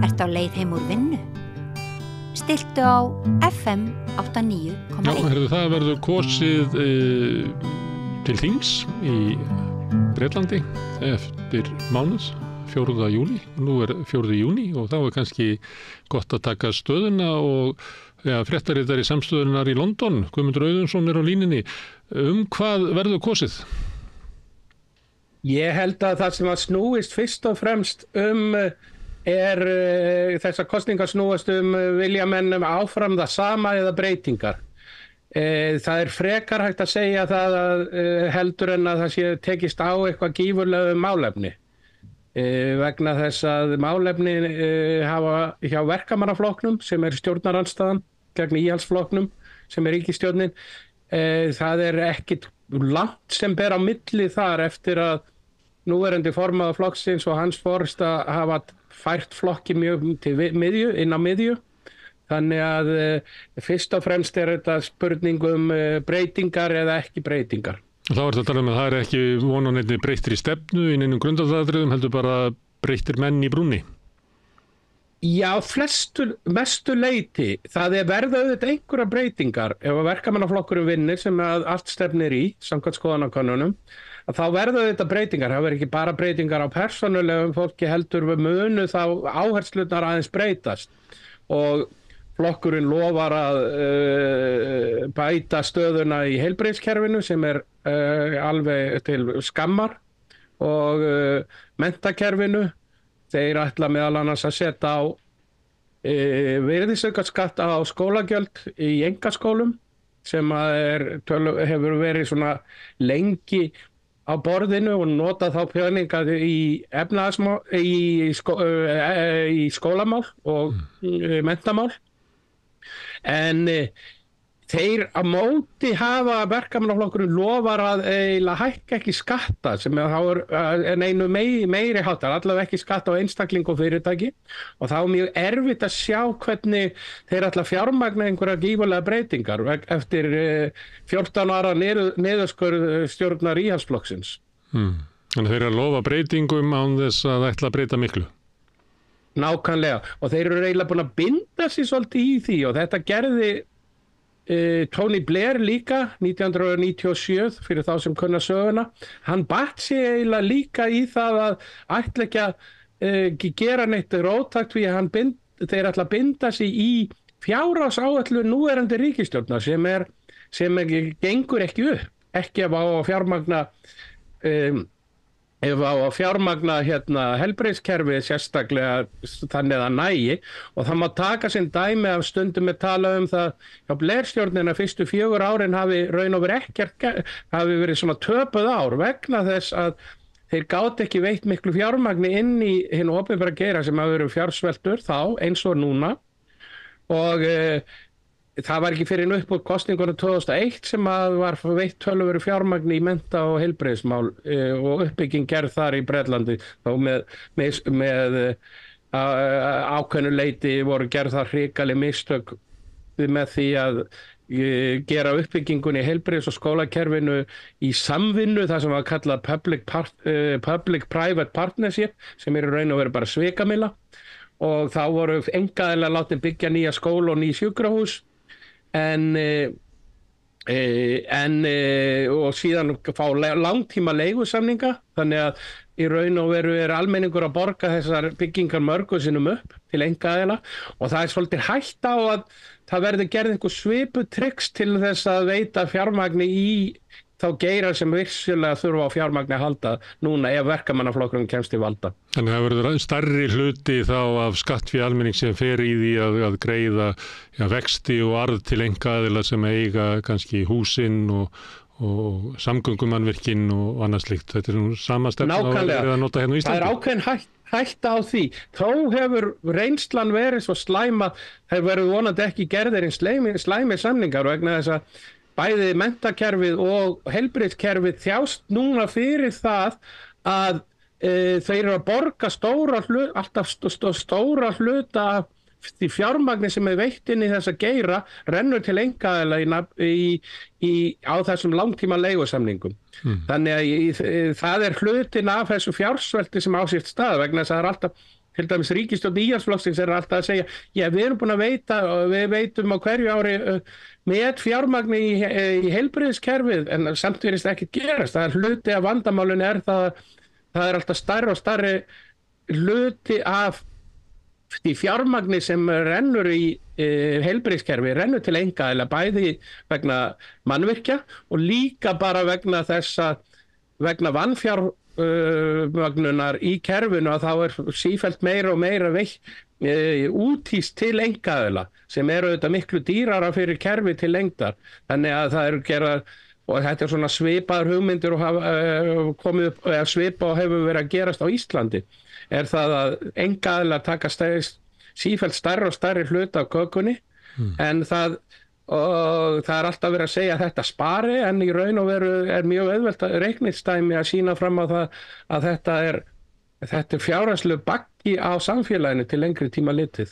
Ertu á leið heim úr vinnu? Stilltu á FM 89,1. Já, það verður kosið til þings í Bretlandi eftir mánuð, 4. júní. Nú 4. júní og þá kannski gott að taka stöðuna og fréttaritari samstöðunar í London, Guðmundur Auðunsson á línunni. Hvað verður kosið? Ég held að það sem að snúist fyrst og fremst þessar kosningar snúast vilja menn áfram það sama eða breytingar. Það frekar hægt að segja það heldur en að það sé tekist á eitthvað gífurlega málefni. Vegna þess að málefni hafa hjá verkamannaflokknum sem stjórnarandstaðan gegn íhaldsflokknum sem ríkisstjórnin. Það ekkit langt sem ber á milli þar eftir að núverandi formaður flokksins og Hans Forst að hafa fært flokki mjög til miðju, inn á miðju. Þannig að fyrst og fremst þetta spurning breytingar eða ekki breytingar. Þá þetta að tala að það ekki von á neinni breyttir í stefnu í neinum grundvallaratriðum, heldur bara breyttir menn í brúnni? Já, mestu leyti. Það verða auðvitað einhverja breytingar ef að verkamannaflokkurinn vinnur sem að allt stefnir í, samkvæmt skoðanakönnunum, að þá verða auðvitað breytingar. Það verður ekki bara breytingar á persónulegum fólki heldur við munu þá áherslurnar aðeins breytast. Og flokkurinn lofar að bæta stöðuna í heilbrigðiskerfinu sem alveg til skammar og menntakerfinu. Þeir ætla meðal annars að setja á virðisaukaskatt á skólagjöld í einkaskólum sem hefur verið svona lengi á borðinu og nota þá peninga í skólamál og menntamál. En þeir á móti hafa verkamannaflokkurinn lofar að eiginlega hækka ekki skatta sem þá einu meiri háttar, allavega ekki skatta á einstakling og fyrirtæki og þá mjög erfitt að sjá hvernig þeir ætla að fjármagna einhverjar gífurlega breytingar eftir 14 ára niðurskurð stjórnar íhaldsflokksins. Þannig þeir að lofa breytingum án þess að ætla að breyta miklu? Nákvæmlega og þeir eru eiginlega búin að binda sig svolítið í því og þetta gerði Tony Blair líka 1997 fyrir þá sem kunna söguna. Hann batt sig eiginlega líka í það að ætla ekki gera neitt róttækt því að þeir ætla að binda sig í fjárhagsáætlun núverandi ríkisstjórnar sem gengur ekki upp. Ekki ef á að fjármagna heilbrigðiskerfið sérstaklega þannig að nægi og það má taka sinn dæmi af stundum tala það hjá Blair-stjórnina fyrstu 4 árin hafi raun og hafi verið svona töpuð ár vegna þess að þeir gátu ekki veitt miklu fjármagni inn í hinn opinbera geira sem hafi verið fjársveltur þá eins og núna og það var ekki fyrir upp úr kosningunum 2001 sem var veitt töluverðu fjármagni í mennta- og heilbrigðismál og uppbygging gerð þar í Bretlandi þá með ákveðnu leyti voru gerð þar hrikaleg mistök með því að gera uppbyggingunni í heilbrigðis- og skólakerfinu í samvinnu það sem var kallað public-private partnership sem í raun og veru bara svikamilla og þá voru einkaaðilar látin byggja nýja skóla og ný sjúkrahús en og síðan fá langtíma leigusamninga þannig að í raun og veru almenningur að borga þessar byggingar mörgum sinnum upp til einkaaðila og það svolítið hætt á að það verði gerð einhver svipuð tricks til þess að veita fjármagni í þá geira sem virkilega þurfa á fjármagni að halda núna ef verkamannaflokkurinn kemst í valda. Þannig að það verður stærri hluti þá af skattfé almenning sem fer í því að greiða vexti og arð til einkaaðila sem eiga kannski húsin og samgöngumannvirkin og annað slíkt. Þetta nú sama stefna að verið að nota hérna í Íslandi. Það ákveðin hætta á því. Þó hefur reynslan verið svo slæma, það verður vonandi ekki gerðir slæmi samningar vegna þess að bæði menntakerfið og heilbrigðiskerfið þjást núna fyrir það að þeir eru að borga alltaf stóra hluta af því fjármagni sem veitt inn í þessa geira rennur til einkaaðila á þessum langtíma leigusamningum. Þannig að það hlutin af þessu fjársvelti sem á sér stað vegna þess að það alltaf til dæmis ríkisstjórn Íhaldsflokksins alltaf að segja, já, við erum búin að veita og við veitum á hverju ári með fjármagni í heilbrigðiskerfið, en samt virðist ekkert gerast. Það hluti af vandamálinu það er alltaf stærri og stærri hluti af því fjármagni sem rennur í heilbrigðiskerfi, rennur til einkaaðila, bæði vegna mannvirkja og líka bara vegna vegna vanfjármagnunar í kerfinu, að þá sífellt meira og meira úthýst til einkaaðila sem auðvitað miklu dýrara fyrir kerfi til lengdar. Þannig að það gerað, og þetta svona svipaðar hugmyndir og komið upp, eða svipa og hefur verið að gerast á Íslandi, það að einkaaðilar taka sífellt stærri og stærri hluta af kökunni, en það alltaf verið að segja að þetta spari, en í raun og veru mjög auðvelt reikningsdæmi að sýna fram á það að þetta er fjárhagslegur baggi á samfélaginu til lengri tíma litið.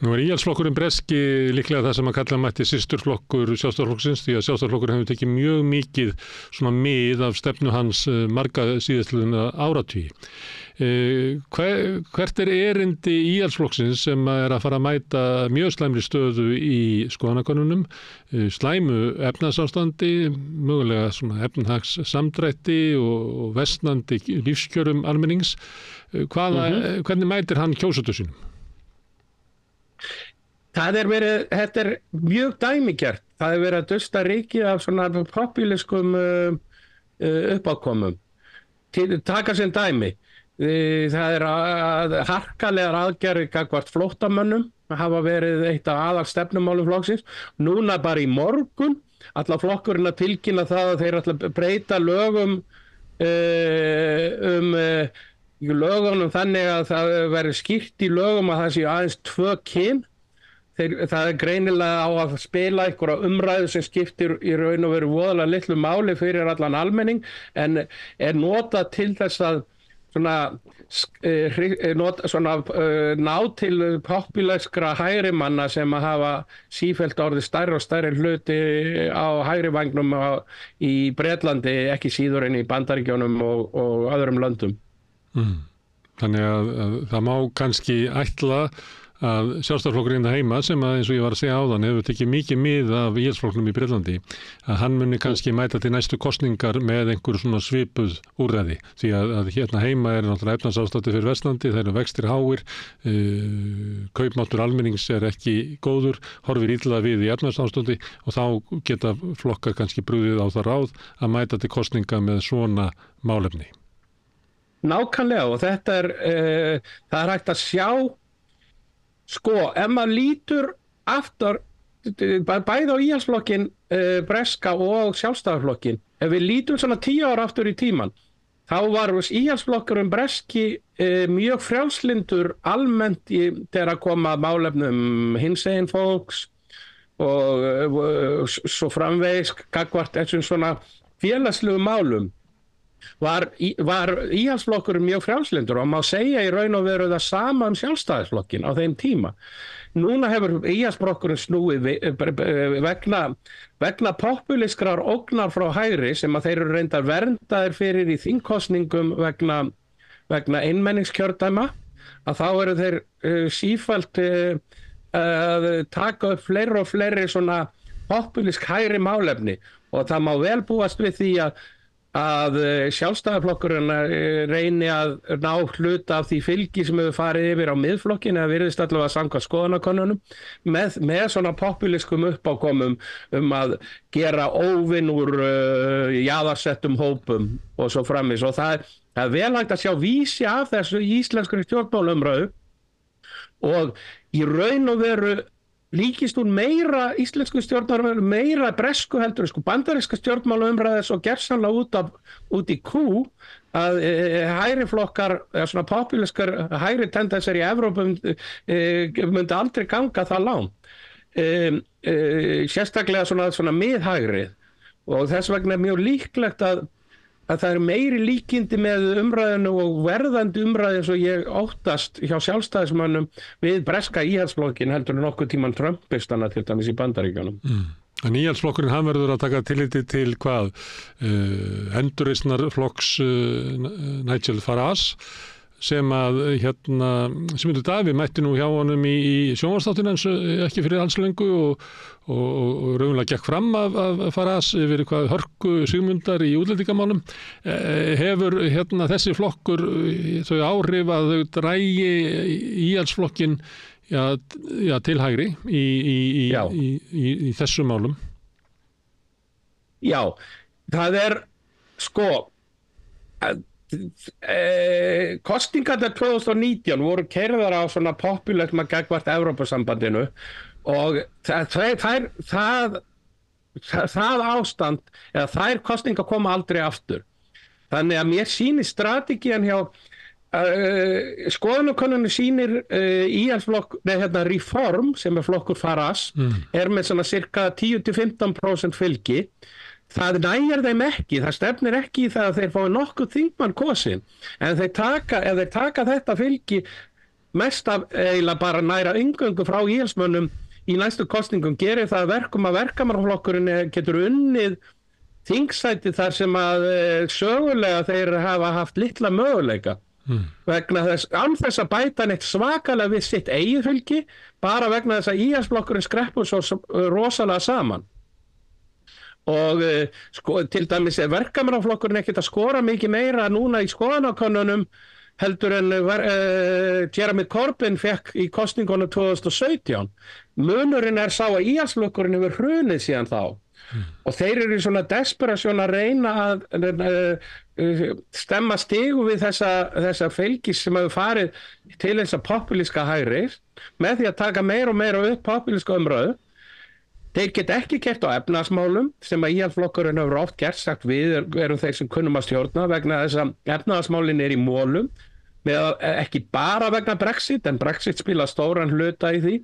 Nú Íhaldsflokkurinn breski líklega það sem að kalla mætti systurflokkur Sjálfstæðisflokksins, því að Sjálfstæðisflokkurinn hefur tekið mjög mikið svona mið af stefnu hans marga síðastliðna áratugi. Hvert erindi Íhaldsflokksins sem að fara að mæta mjög slæmri stöðu í skoðanakönnunum, slæmu efnahagsástandi, mögulega svona efnahagssamdrætti og versnandi lífskjörum almennings? Hvernig mætir hann kjósendur sínum? Þetta er mjög dæmigert. Það verið að dusta rykið af svona popúliskum uppákomum. Taka sem dæmi. Það harkalegar aðgerðir gagnvart flóttamönnum hafa verið eitt af aðalstefnumálum flokksins. Núna bara í morgun ætla flokkurinn að tilkynna það að þeir ætla að breyta lögunum þannig að það verður skýrt í lögum að það séu aðeins 2 kyn. Það greinilega á að spila einhverja umræðu sem skiptir í raun og veru voðalega litlu máli fyrir allan almenning, en notað til þess að ná til popúlískra hægrimanna sem að hafa sífellt orðið stærri og stærri hluti á hægri vangnum í Bretlandi, ekki síður en í Bandaríkjunum og öðrum löndum. Þannig að það má kannski ætla að Sjálfstæðisflokkurinn heima, sem að eins og ég var að segja áðan hefur tekið mikið mið af Íhaldsflokknum í Bretlandi, að hann muni kannski mæta til næstu kosningar með einhver svona svipuð úrræði, því að hérna heima náttúrulega efnahagsástandi fyrir Vestlandi, þeir eru vextir háir, kaupmáttur almennings ekki góður, horfir illa við í efnahagsástandi, og þá geta flokkar kannski brugðið á það ráð að mæta til kosninga með svona málefni. Nákvæmlega, og þetta það er hægt að sjá. Ef maður lítur aftur, bæði á Íhaldsflokkinn breska og Sjálfstæðisflokkinn, ef við lítum svona 10 ára aftur í tíman, þá var Íhaldsflokkurinn breski mjög frjálslyndur almennt þegar að koma að málefnum hinsegin fólks og svo framvegis gagnvart þessum svona félagslegu málum. Var Íhaldsflokkurinn mjög frjálslyndur, og má segja í raun og veru það sama Sjálfstæðisflokkinn á þeim tíma. Núna hefur Íhaldsflokkurinn snúið vegna popúlískrar ógnar frá hægri sem að þeir eru reyndar verndaðir fyrir í þingkosningum vegna einmenningskjördæma, að þá eru þeir sífellt að taka upp fleiri og fleiri svona popúlísk hægri málefni, og það má vel búast við því að Sjálfstæðisflokkurinn reyni að ná hluta af því fylgi sem hefur farið yfir á miðflokkin, eða virðist allavega samkvæmt skoðanakönnunum, með svona popúliskum uppákomum að gera óvinn úr jaðarsettum hópum og svo framvegis. Og það er vel hægt að sjá vísi af þessu í íslenskri stjórnmálaumræðu, og í raun og veru líkist hún meira íslensku stjórnmálaumræðu, meira bresku heldur, bandaríska stjórnmálaumræðu svo gersamlega út í kú, að hægri flokkar, eða svona popúliskar hægri tendensar í Evrópu myndi aldrei ganga það langt. Sérstaklega svona miðhægrið, og þess vegna mjög líklegt að það er meiri líkindi með umræðinu og verðandi umræði eins og ég óttast hjá sjálfstæðismönnum við breska Íhaldsflokkinn heldur en nokkuð tíman Trumpistana til dæmis í Bandaríkjunum. En Íhaldsflokkurinn hann verður að taka tilliti til hvað? Endurreisnarflokks Nigel Farage, sem að Sigmundur Davíð mætti nú hjá honum í sjónvarpsþáttinn hans ekki fyrir alls löngu og raunverulega gekk fram af Faraz yfir hvað hörku Sigmundar í útlendingamálum. Hefur þessi flokkur þau áhrif að þau drægi íhaldsflokkinn til hægri í þessum málum? Já, það sko kosningarnar 2019 voru keyrðar á svona populisma gagnvart Evrópusambandinu og það ástand eða þær kosningar koma aldrei aftur. Þannig að mér sýnir strategían hjá skoðanakönnunum sýnir íhaldsflokk Reform sem flokkur Faraz er með svona cirka 10-15% fylgi. Það nægir þeim ekki, það stefnir ekki í það að þeir fái nokkuð þingmann kosin, en ef þeir taka þetta fylgi mest af eiginlega bara næra inngöngu frá íhaldsmönnum í næstu kosningum gerir það verkum að verkamannaflokkurinn getur unnið þingsæti þar sem að sögulega þeir hafa haft litla möguleika vegna þess, án þess að bæta neitt svakalega við sitt eigið fylgi, bara vegna þess að íhaldsflokkurinn skreppur svo rosalega saman. Og til dæmis verkamannaflokkurinn ekkert að skora mikið meira núna í skoðanakönnunum heldur en Jeremy Corbyn fekk í kosningunum 2017. Munurinn sá að íhaldsflokkurinn hefur hrunið síðan þá. Og þeir eru í svona desperasjón að reyna að stemma stigu við þessa fylgis sem hefur farið til þessa populíska hægri með því að taka meira og meira upp populíska umræðu. Þeir get ekki kert á efnahagsmálum sem að íhaldsflokkurinn hefur oft gert sagt við erum þeir sem kunnum að stjórna vegna þess að efnahagsmálin í mólum ekki bara vegna Brexit en Brexit spila stóran hluta í því.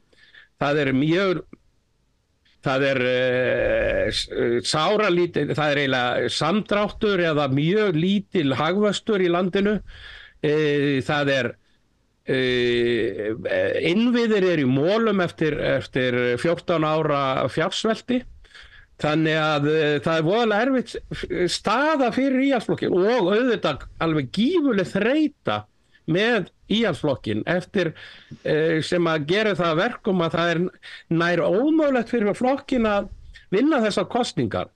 Það er sáralítið, það eiginlega samdráttur eða mjög lítil hagvöxtur í landinu. Það innviðir í mólum eftir 14 ára fjársvelti þannig að það voðalega erfitt staða fyrir íhaldsflokkin og auðvitað alveg gífurleg þreyta með íhaldsflokkin eftir sem að gera það verkum að það nær ómögulegt fyrir flokkin að vinna þessar kosningar.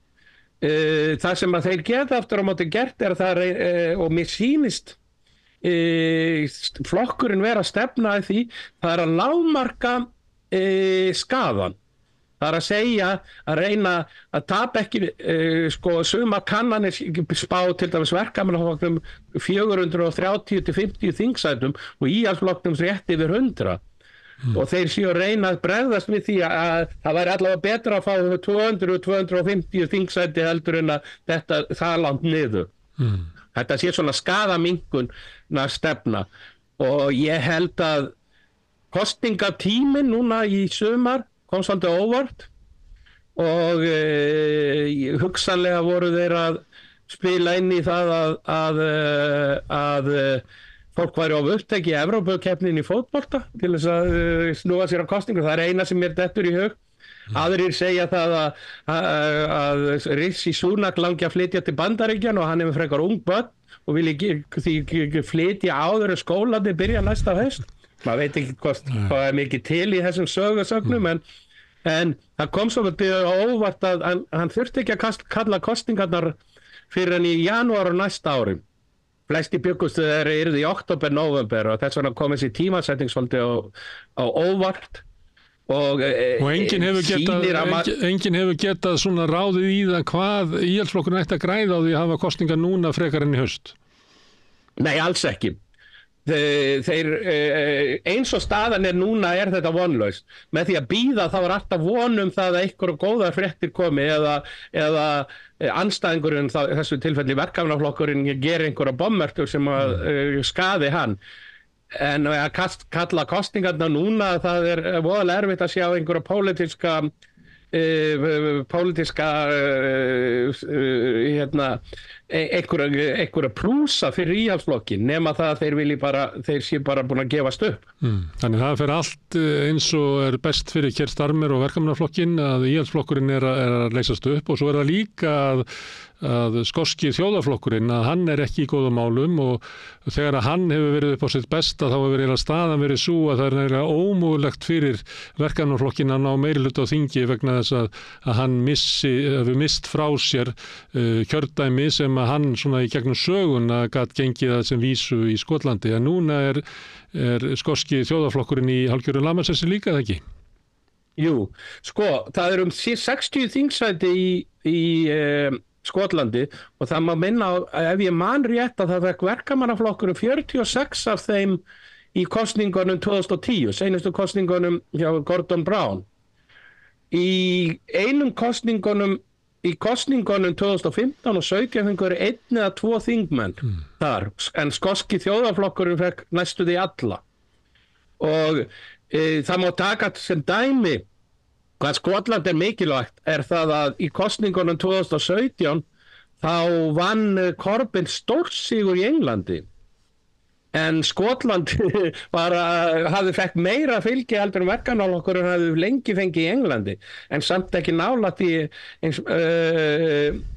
Það sem að þeir geta aftur á móti gert það og mér sýnist flokkurinn vera að stefna að því það að lágmarka skaðan. Það að segja að reyna að tapa ekki suma kannanir spá til dæmis verkamannaflokknum 430-50 þingsætum og íhaldsflokknum rétt yfir 100. Og þeir séu að reyna að bregðast við því að það væri allavega betra að fá 200-250 þingsæti heldur en að það langt niður. Þetta sé svona skaðaminkunna stefna og ég held að kosningatíminn núna í sumar kom svolítið óvart og hugsanlega voru þeir að spila inn í það að fólk væri of uppteki í Evrópukeppnin í fótbolta til þess að snúa sér á kosningu. Það eina sem mér dettur í hug. Aðrir segja það að Rishi Sunak langi að flytja til Bandaríkjanna og hann hefur frekar ung börn og vil ekki flytja áður en skólandi byrja næsta haust. Maður veit ekki hvað mikið til í þessum sögusögnum en það kom svo óvart að hann þurfti ekki að kalla kosningarnar fyrir en í janúar og næsta ári. Flesti bjuggustu þeir yrðu í október, nóvember og þess vegna kom þessi tímasetning svolítið á óvart. Og enginn hefur getað svona ráðið í það hvað íhaldsflokkurinn ætti að græða á því að hafa kosningar núna frekar enn í haust. Nei, alls ekki. Þeir eins og staðan núna þetta vonlaust. Með því að bíða þá alltaf vonum það að einhverju góðar fréttir komi eða andstæðingurinn þessu tilfelli verkamannaflokkurinn gerir einhverja bommertur sem að skaði hann. En að kalla kosningarna núna það voðalega erfitt að sjá einhverja pólitíska einhverja plúsa fyrir íhaldsflokkin nema það að þeir sé bara búin að gefast upp. Þannig það fer allt eins og best fyrir Keir Starmer og verkamannaflokkin að íhaldsflokkurinn að leysast upp og svo það líka að skoski þjóðarflokkurinn að hann ekki í góðum málum og þegar að hann hefur verið upp á sitt besta þá hefur verið staðan verið svo að það eiginlega ómögulegt fyrir verkamannaflokkin að ná meirihluta á þingi vegna þess að hann hefur mist frá sér kjördæmi sem að hann svona í gegnum söguna gat gengið að sem vísu í Skotlandi en núna er skoski þjóðarflokkurinn í hálfgerðu lamassessi líka það ekki? Jú, sko, það 60 þingsæti í Skotlandi og það má minna á, ef ég man rétt að það fekk verkamannaflokkurinn 46 af þeim í kosningunum 2010, seinustu kosningunum hjá Gordon Brown. Í kosningunum 2015 og 17 fengur 1 eða 2 þingmenn þar, en skoski þjóðarflokkurinn fekk næstu því alla. Og það má taka sem dæmi hvað Skotland mikilvægt það að í kosningunum 2017 þá vann Corbyn stórsigur í Englandi en Skotland hafði fekk meira fylgi heldur en verkamannaflokkurinn hafði lengi fengið í Englandi en samt ekki nálægt því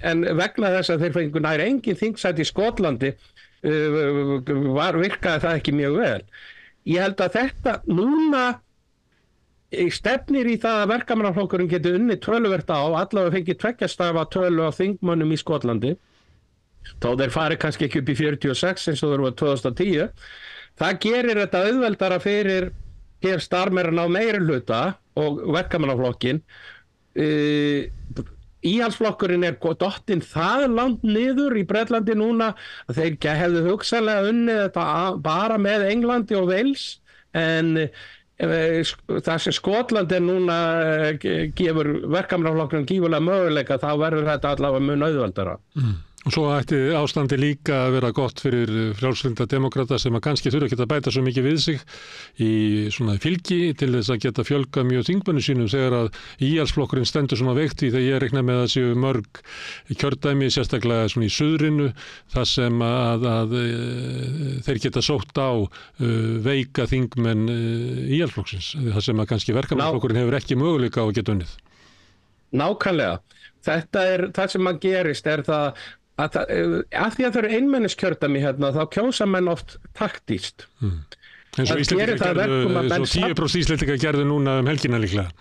en vegna þess að þeir fengu nær engin þingsæti í Skotlandi virkaði það ekki mjög vel. Ég held að þetta núna stefnir í það að verkamannaflokkurinn geti unnið töluvert á, allavega fengið 2 stafa tölu á þingmönnum í Skotlandi þó þeir fari kannski ekki upp í 46 eins og þeir voru 2010. Það gerir þetta auðveldara fyrir Keir Starmer að ná meirihluta og verkamannaflokkin. Íhaldsflokkurinn dottinn það langt niður í Bretlandi núna að þeir hefðu hugsanlega unnið þetta bara með Englandi og Wales en það sem Skotland núna gefur verkamannaflokkurinn gífurlega möguleika þá verður þetta allavega mun auðveldara. Og svo ætti ástandi líka að vera gott fyrir frjálslynda demokrata sem að kannski þurfa ekki að bæta svo mikið við sig í svona fylgi til þess að geta fjölga mjög þingmönnum sínum þegar að íhaldsflokkurinn stendur svona veikt í þegar ég reikna með að séu mörg kjördæmi sérstaklega svona í suðrinu þar sem að þeir geta sótt á veika þingmenn íhaldsflokksins þar sem að kannski verkamannaflokkurinn hefur ekki möguleika á að geta unnið. Nákvæmlega. Þetta það sem að gerist það að því að það einmenniskjördæmi hérna þá kjósa menn oft taktíst. Eins og Íslendingar gerðu, svo 10% Íslendingar gerðu núna helgina líklega.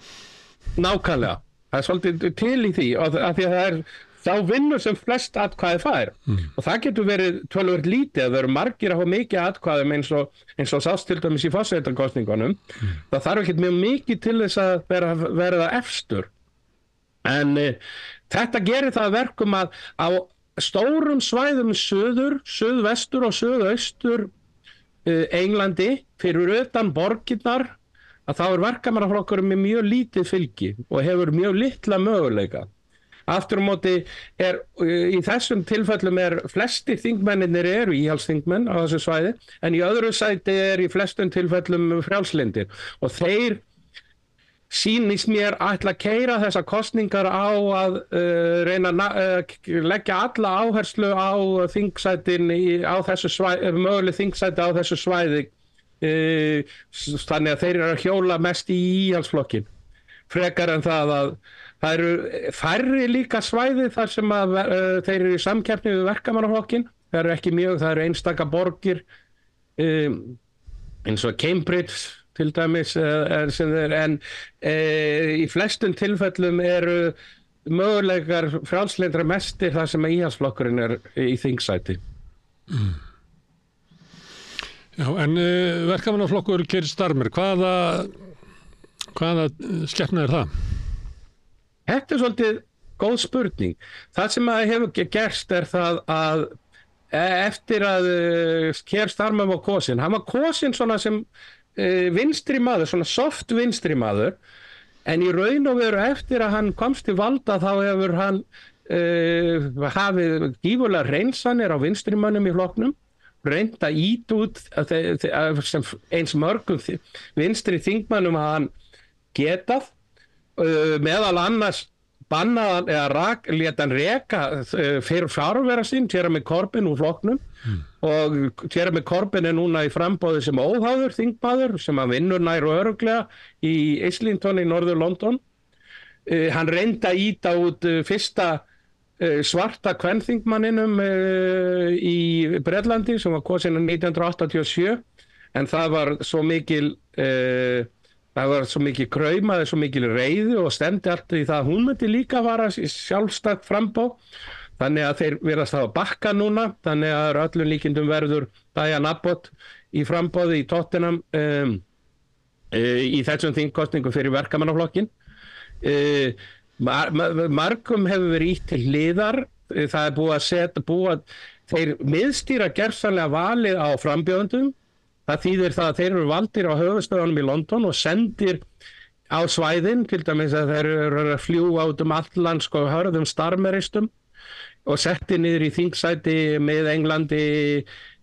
Nákvæmlega. Það svolítið til í því að því að þá vinnur sem flest atkvæði fær. Og það getur verið töluvert lítið að vera margir að hafa mikið atkvæðum eins og sást til dæmis í forsetakosningunum. Það þarf ekkert mjög mikið til þess að vera efstur. En þetta gerir það verkum að á stórum svæðum suðvestur og suðaustur Englandi fyrir utan borgirnar að þá verkamannaflokkurinn með mjög lítið fylgi og hefur mjög litla möguleika. Aftur á móti í þessum tilfellum flestir þingmennirnir eru íhaldsþingmenn á þessu svæði en í öðru sæti í flestum tilfellum frjálslyndir og þeir sýnist mér ætla að keyra þessar kosningar á að reyna að leggja alla áherslu á þingsætin á þessu svæði, möguleg þingsæti á þessu svæði þannig að þeir eru að hjóla mest í íhaldsflokkin frekar en það að það eru færri líka svæði þar sem að þeir eru í samkeppni við verkamannaflokkin, það eru ekki mjög, það eru einstaka borgir eins og Cambridge til dæmis en í flestum tilfellum eru möguleikar frjálslyndra mestir þar sem íhaldsflokkurinn í þingsæti. Já, en verkamannaflokkur Keir Starmer, hvaða skepna það? Þetta svolítið góð spurning. Það sem að hefur gerst það að eftir að Keir Starmer var kosinn, hann var kosinn svona sem vinstri maður, svona soft vinstri maður en í raun og veru eftir að hann komst til valda þá hefur hann hafið gífurlega reynsanir á vinstrimönnum í flokknum reynt að ýta út sem eins mörgum vinstri þingmönnum að hann getað meðal annars bannaðan eða lét hann reka fyrir fjárvera sín, Jeremy Corbyn úr flokknum og Jeremy Corbyn núna í framboði sem óháður þingmaður sem hann vinnur nær og örugglega í Islington í norður London. Hann reyndi að ýta út fyrsta svarta kvenþingmanninum í Bretlandi sem var kosin 1987 en það var svo mikil kraumaði, svo mikil reiði og stemdi allt í það að hún myndi líka vara sjálfstætt framboð. Þannig að þeir virðast hafa bakka núna, þannig að öllum líkindum verður Diane Abbott í framboði í Tottenham í þessum þingkostningum fyrir verkamannaflokkin. Margum hefur verið ýtt til hliðar, það búið að þeir miðstýra gersamlega valið á frambjóðendum. Það þýðir það að þeir eru valdir á höfuðstöðunum í London og sendir á svæðin, til dæmis að þeir eru að fljúga út allt land hörðum starmeristum og setti niður í þingsæti með Englandi,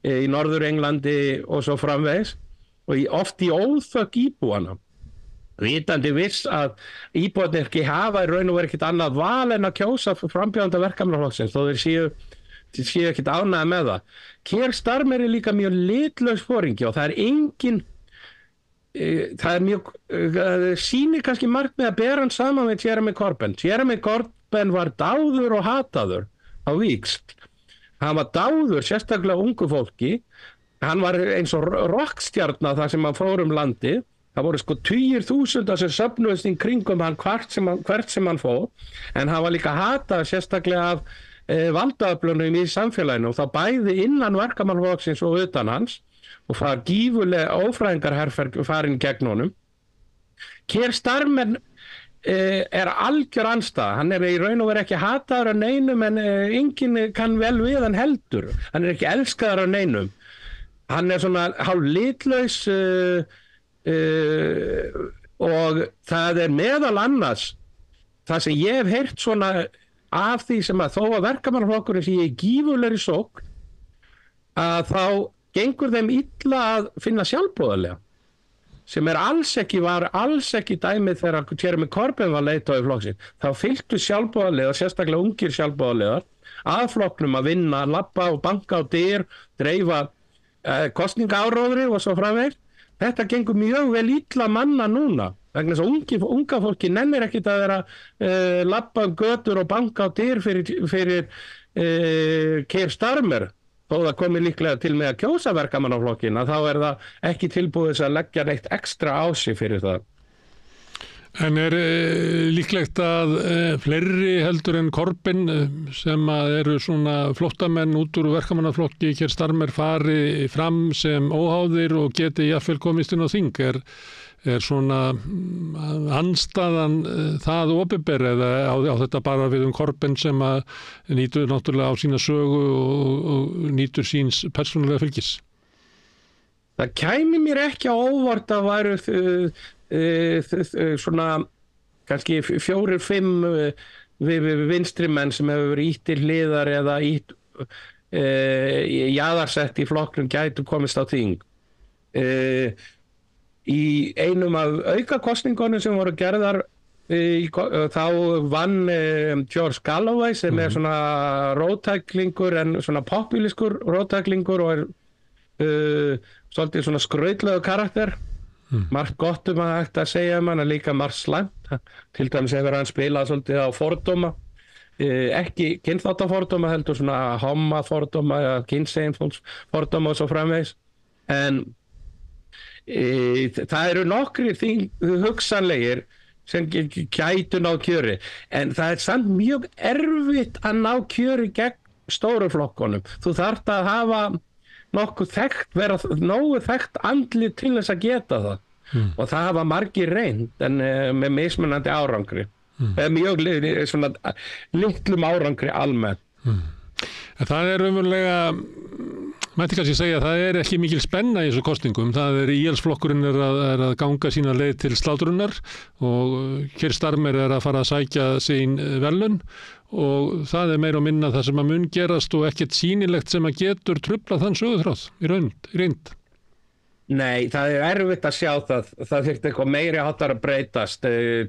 í Norður Englandi og svo framvegis og oft í óþökk íbúana. Vitandi viss að íbúarnir ekki hafa í raun og veru ekkert annað val en að kjósa frambjóðanda verkamannaflokksins þó þeir séu ekkert ánægðir með það. Keir Starmer líka mjög litlaus foringi og það engin það sýnir kannski margt með að bera hann saman með Jeremy Corbyn. Jeremy Corbyn var dáður og hataður á víxl. Hann var dáður sérstaklega ungu fólki. Hann var eins og rockstjarna þar sem hann fór landið. Það voru tugir þúsunda sem söfnuðust í kringum hann hvert sem hann fór, en hann var líka hatað sérstaklega af valdaöflunum í samfélaginu og það bæði innan verkamannaflokksins og utan hans og það gífurlega ófræðingarherferð farin gegn honum. Keir Starmer algjör andstæða. Hann í raun og veru ekki hataður af neinum en enginn kann vel við hann heldur. Hann ekki elskaður af neinum. Hann svona hálf litlaus og það meðal annars það sem ég hef heyrt svona af því sem að þó að verkamannaflokkurinn sé í gífurlegri sókn að þá gengur þeim illa að finna sjálfboðaliða sem var alls ekki dæmið þegar Jeremy Corbyn var leiðtogi flokksins. Þá fylgdu sjálfboðaliðar, sérstaklega ungir sjálfboðaliðar að flokknum að vinna, labba og banka á dyr, dreifa kosningaáróðri og svo framvegis. Þetta gengur mjög vel illa manna núna vegna þess að unga fólki nennir ekkit að vera labba götur og banka á dyr fyrir Keir Starmer þó það komi líklega til með að kjósa verkamannaflokkina þá það ekki tilbúið að leggja neitt ekstra á sig fyrir það. En líklegt að fleiri heldur en Corbyn sem að eru svona flóttamenn út úr verkamannaflokki Keir Starmer fari fram sem óháðir og geti jafnvel komist inn á þing? Er svona andstaðan það opinber eða á þetta bara við Corbyn sem að nýtur náttúrulega á sína sögu og nýtur síns persónulega fylgis? Það kæmi mér ekki á óvart að væru svona kannski 4-5 vinstrimenn sem hefur verið ýtt til hliðar eða ýtt jaðarsett í flokknum gætu komist á þing. Í einum af aukakosningunum sem voru gerðar þá vann George Galloway sem svona róttæklingur en svona populískur róttæklingur og svolítið svona skrautlegu karakter. Margt gott að hægt að segja hann en líka margt slæmt. Til dæmis hefur hann spilað svolítið á fordóma, ekki kynþáttafordóma heldur svona homafordóma eða kynsegin fordóma og svo framvegis. En það eru nokkrir hugsanlegir sem gætu ná kjöri en það samt mjög erfitt að ná kjöri gegn stóru flokkunum. Þú þarft að hafa vera nógu þekkt andlit til þess að geta það og það hafa margir reynd en með mismunandi árangri mjög svona litlum árangri almennt. Það umverulega mætti kannski segja að það ekki mikil spenna í þessu kosningum. Það íhaldsflokkurinn að ganga sína leið til slátrunar og Keir Starmer að fara að sækja sín verðlaun og það meira og minna það sem að mun gerast og ekkert sýnilegt sem að getur truflað þann söguþráð í reynd. Nei, það erfitt að sjá það. Það þyrfti eitthvað meiri háttar að breytast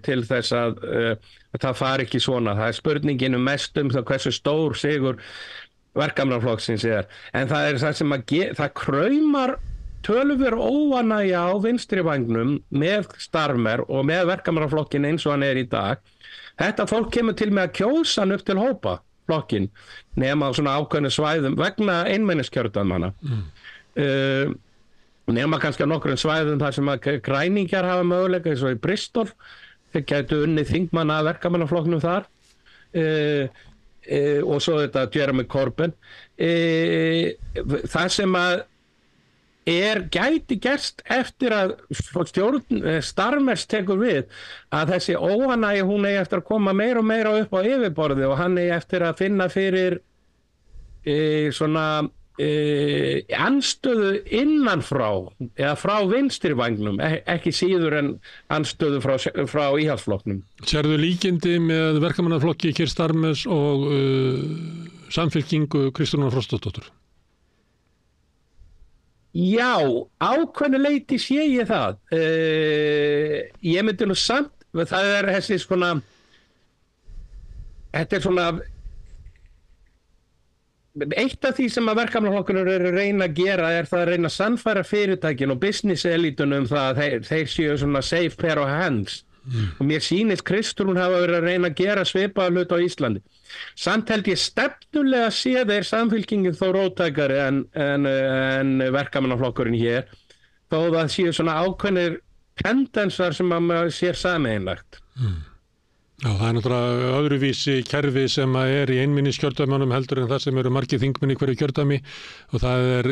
til þess að það fari ekki svona. Það spurningin mest það hversu stór sigur Verkamannaflokksins En það það sem það kraumar töluverð óánægja á vinstri vangnum með Starmer og með Verkamannaflokkin eins og hann í dag. Þetta fólk kemur til með að kjósa hann upp til hópa, flokkin, nema á svona ákveðnu svæðum vegna einmenniskjördæmanna. Nema kannski á nokkrum svæðum þar sem að græningjar hafa möguleika eins og í Bristol, þeir gætu unnið þingmanna að Verkamannaflokknum þar og svo þetta Jeremy Corbyn. Það sem að gæti gerst eftir að stjórn Starmers tekur við að þessi óánægja hún eftir að koma meira og meira upp á yfirborði og hann eftir að finna fyrir svona anstöðu innanfrá eða frá vinstri vangnum, ekki síður en anstöðu frá íhaldsflokknum. Sérðu líkindi með Verkamannaflokki Keir Starmers og samfylkingu Kristrúnar Frostadóttur? Já, ákveðnu leyti sé ég það. Ég myndi nú samt, það þessi svona, þetta svona eitt af því sem að Verkamannaflokkurinn að reyna að gera það að reyna að sannfæra fyrirtækin og business elitunum það að þeir séu svona safe pair of hands. Og mér sýnist Kristrún hafa verið að reyna að gera svipaða hlut á Íslandi. Samt held ég stefnulega sé þeir samfylkingin þó róttækari en Verkamannaflokkurinn hér, þó það séu svona ákveðnir tendensar sem að maður sér sameiginlegt. Já, það náttúrulega öðruvísi kerfi sem í einmenniskjördæmunum heldur en það sem eru margir þingmenn í hverju kjördæmi og það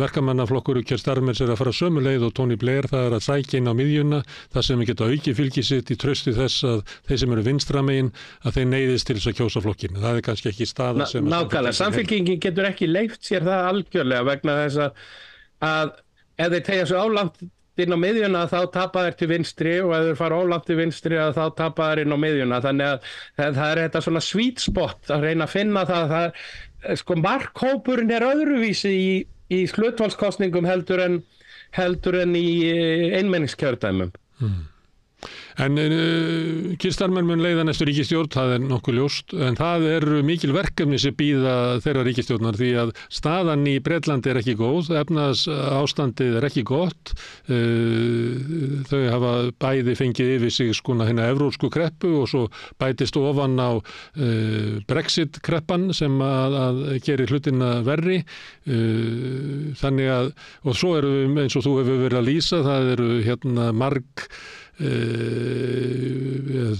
Verkamannaflokkur Keir Starmers að fara sömu leið og Tony Blair það að sækja inn á miðjuna það sem geta auki fylgi sitt í trausti þess að þeir sem eru vinstramegin að þeir neyðist til þess að kjósa flokkin. Það kannski ekki staða sem nákvæmlega, samfylkingin getur ekki leyft sér það algjörlega vegna þess að ef þeir tegja svo álangt inn á miðjuna þá tapa þeir til vinstri og ef þeir fara ólangt til vinstri þá tapa þeir inn á miðjuna. Þannig að það þetta svona sweet spot að reyna að finna það sko markhópurinn öðruvísi í hlutfallskosningum heldur en í einmenningskjördæmum. En Keir Starmer mun leiða næstu ríkisstjórn, það nokkuð ljóst, en það mikil verkefni sem bíða þeirra ríkisstjórnar því að staðan í Bretlandi ekki góð, efnahagsástandið ekki gott, þau hafa bæði fengið yfir sig skona hérna evrópsku kreppu og svo bætist ofan á Brexit kreppan sem að gerir hlutina verri, þannig að, og svo við eins og þú hefur verið að lýsa, það hérna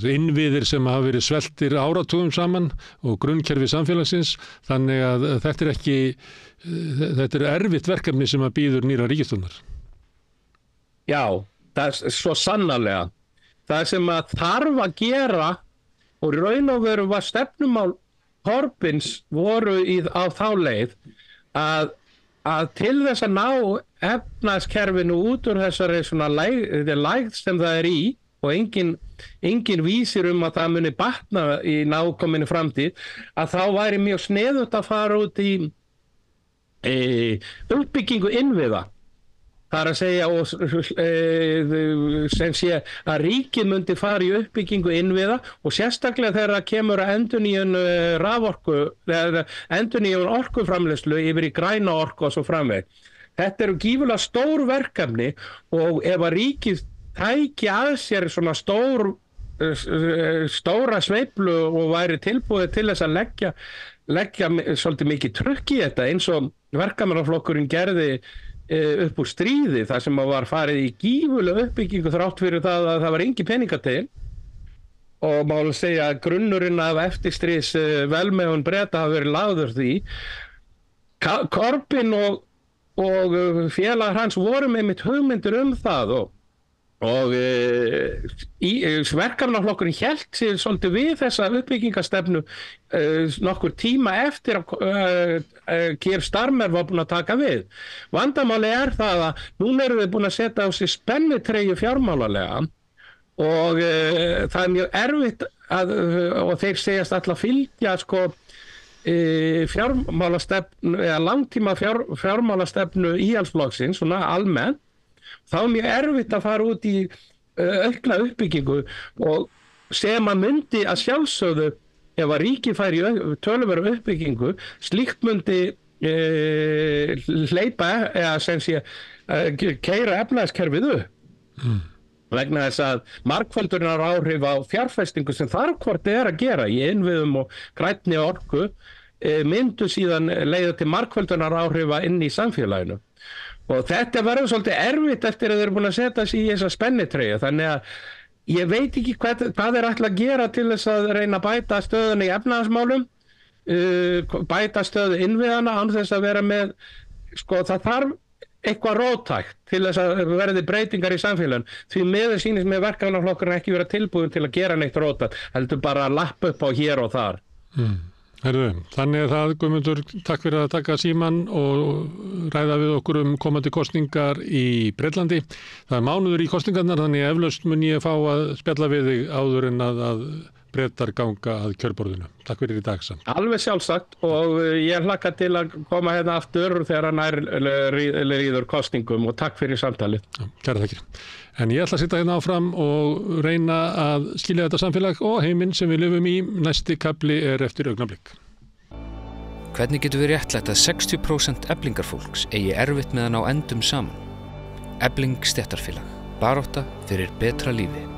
innviðir sem hafa verið sveltir áratugum saman og grunnkerfi samfélagsins, þannig að þetta erfitt verkefni sem að bíður nýra ríkisstjórnar. Já, það svo sannarlega. Það sem að þarf að gera og raun og veru var stefnumál Corbins voru á þá leið að til þess að ná efnahagskerfinu út úr þessari svona lægð sem það í og engin vísir að það muni batna í nákominni framtíð, að þá væri mjög sniðugt að fara út í uppbyggingu innviða. Það að segja sem sé að ríkið myndi fara í uppbyggingu innviða og sérstaklega þegar það kemur að endurnýjun raforku eða endurnýjun orkuframleiðslu yfir í græna orku og svo framveg. Þetta gífurlega stór verkefni og ef að ríkið tæki að sér svona stóra sveiflu og væri tilbúið til þess að leggja svolítið mikið trukk í þetta eins og Verkamannaflokkurinn gerði upp úr stríði þar sem var farið í gífurlega uppbyggingu þrátt fyrir það að það var engin peninga til og má segja að grunnurinn af eftirstríðs velmegun Breta hafi verið lagður því. Corbyn og félagar hans voru með mitt hugmyndir það og Verkamannaflokkurinn hélt sig svolítið við þessa uppbyggingastefnu nokkur tíma eftir að Keir Starmer var búin að taka við. Vandamáli það að núna eru þau búin að setja á sig spennitreyju fjármálalega og það mjög erfitt og þeir segjast alltaf fylgja fjármálastefnu eða langtíma fjármálastefnu íhaldsflokksins svona almennt Þá er mjög erfitt að fara út í aukna uppbyggingu og sem að myndi að sjálfsögðu ef að ríki færi töluverðu uppbyggingu, slíkt myndi hleypa eða sem sé keyra efnahagskerfið upp. Vegna þess að margföldunar áhrif á fjárfestingu sem þarf hvort að gera í innviðum og grænni orku myndu síðan leiða til margföldunar áhrifa inn í samfélaginu. Og þetta verður svolítið erfitt eftir að þeir eru búin að setja sig í þessa spennitreyju. Þannig að ég veit ekki hvað þeir ætla að gera til þess að reyna að bæta stöðuna í efnahagsmálum, bæta stöðu innviðana án þess að vera með, það þarf eitthvað róttækt til þess að verði breytingar í samfélaginu. Því miður sýnist með verkefnaflokkurinn ekki vera tilbúin til að gera neitt róttækt, heldur bara að lappa upp á hér og þar. Þannig að það, Guðmundur, takk fyrir að taka síman og ræða við okkur komandi kosningar í Bretlandi. Það mánuður í kosningarnar, þannig að eflaust mun ég fá að spjalla við þig áður en að Bretar ganga að kjörborðinu. Takk fyrir í dag samt. Alveg sjálfsagt og ég hlakka til að koma hérna aftur þegar hann ríður kosningum og takk fyrir samtalið. Kæra þakkir. En ég ætla að sitja hérna áfram og reyna að skilja þetta samfélag og heiminn sem við lifum í. Næsti kafli eftir augnablik. Hvernig getur við réttlætt að 60% eflingarfólks eigi erfitt með að ná endum saman? Efling stéttarfélag. Barátta fyrir betra lífi.